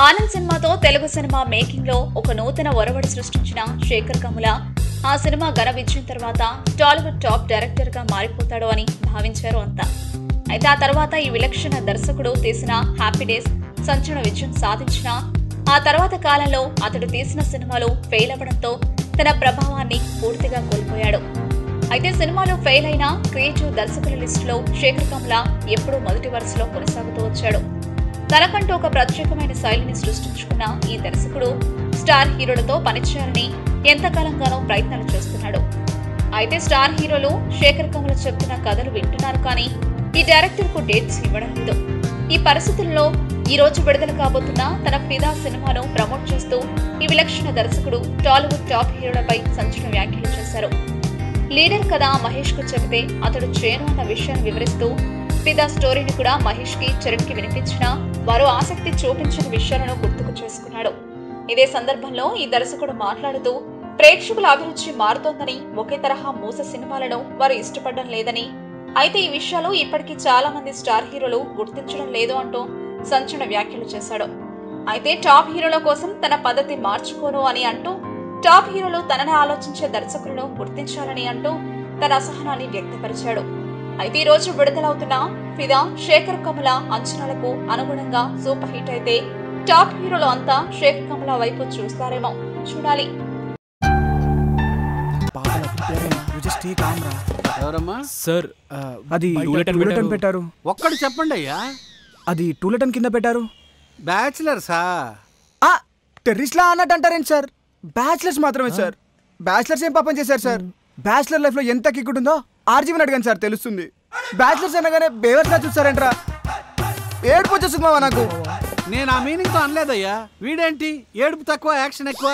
ఆనంద్ సినిమాతో Telugu cinema making లో ఒక నూతన ఒరవడి సృష్టించిన శేఖర్ కమ్ముల ఆ సినిమా ఘన విజయం తర్వాత టాలీవుడ్ టాప్ డైరెక్టర్ గా మారిపోతాడు అని భావించారు అంతా. అయితే ఆ తర్వాత ఈ విలక్షణ దర్శకుడు తీసిన హ్యాపీ డేస్ సంచలన విజయం సాధించిన ఆ తర్వాత కాలంలో అతడు తీసిన సినిమాలు ఫెయిల్ అవ్వడంతో తన ప్రభావాన్ని పూర్తిగా కోల్పోయాడు. అయితే సినిమాలో ఫెయిల్ అయిన క్రియేటివ్ దర్శకుల లిస్టులో శేఖర్ కమ్ముల ఎప్పుడూ మొదటి వరుసలో కొనసాగుతూ వచ్చాడు. తనకంటూ ఒక ప్రత్యేకమైన శైలిని సృష్టించుకున్న ఈ దర్శకుడు స్టార్ హీరోలతో పనిచేయాలని ఎంతకాలంగానో ప్రయత్నాలు చేస్తున్నాడు. అయితే స్టార్ హీరోలు శేఖర్ కమ్ముల చెప్తున్న కథలు వింటున్నారు కానీ ఈ డైరెక్టర్ కు డేట్స్ ఇవ్వడం లేదు. ఈ పరిస్థితుల్లో ఈ రోజు విడుదల కాబోతున్న తన ఫిదా సినిమాను ప్రమోట్ చేస్తూ ఈ విలక్షణ దర్శకుడు టాలీవుడ్ టాప్ హీరోలపై సంచలన వ్యాఖ్యలు చేశారు. లీడర్ కథ మహేష్ కు చెబితే అతడు చేయను అన్న విషయాన్ని వివరిస్తూ ఫిదా స్టోరీని కూడా మహేష్ కి చరణ్ కి వినిపించినా వారు ఆసక్తి చూపించిన విషయాలను గుర్తుకు చేసుకున్నాడు. ఇదే సందర్భంలో ఈ దర్శకుడు మాట్లాడుతూ ప్రేక్షకుల అభిరుచి మారుతోందని, ఒకే తరహా మూస సినిమాలను వారు ఇష్టపడడం లేదని, అయితే ఈ విషయాలు ఇప్పటికీ చాలా మంది స్టార్ హీరోలు గుర్తించడం లేదు అంటూ సంచలన వ్యాఖ్యలు చేశాడు. అయితే టాప్ హీరోల కోసం తన పద్ధతి మార్చుకోను అని అంటూ టాప్ హీరోలు తనని ఆలోచించే దర్శకులను గుర్తించాలని అంటూ తన అసహనాన్ని వ్యక్తపరిచాడు. అయితే ఈ రోజు విడుదలవుతున్న ఫిదా శేఖర్ కమ్ముల అంచనాలకు అనుగుణంగా సూపర్ హిట్ అయితే టాప్ హీరోలు అంతా శేఖర్ కమ్ముల వైపు చూస్తారేమో చూడాలి. సార్ అది టూలెటన్ పెట్టారు. ఒక్కడు చెప్పండి అయ్యా. అది టూలెటన్ కింద పెట్టారు. బ్యాచిలర్సా? టెర్రరిస్ట్ లా అన్నట్టు అంటారేంటి సార్? బ్యాచిలర్స్ మాత్రమే సార్. బ్యాచిలర్స్ ఏం పాపం చేశారు సార్? బ్యాచిలర్ లైఫ్ లో ఎంత కిక్ ఉంటుందో ఆర్జీవన్ అడగండి సార్, తెలుస్తుంది. బ్యాచిలర్స్ అనగానే బేవర్స్ గా చూస్తారంట్రా. ఏడుపు వచ్చేస్తుంది మావా నాకు. నేను ఆ మీనింగ్ తో అనలేదయ్యా. వీడేంటి ఏడుపు తక్కువ యాక్షన్ ఎక్కువ.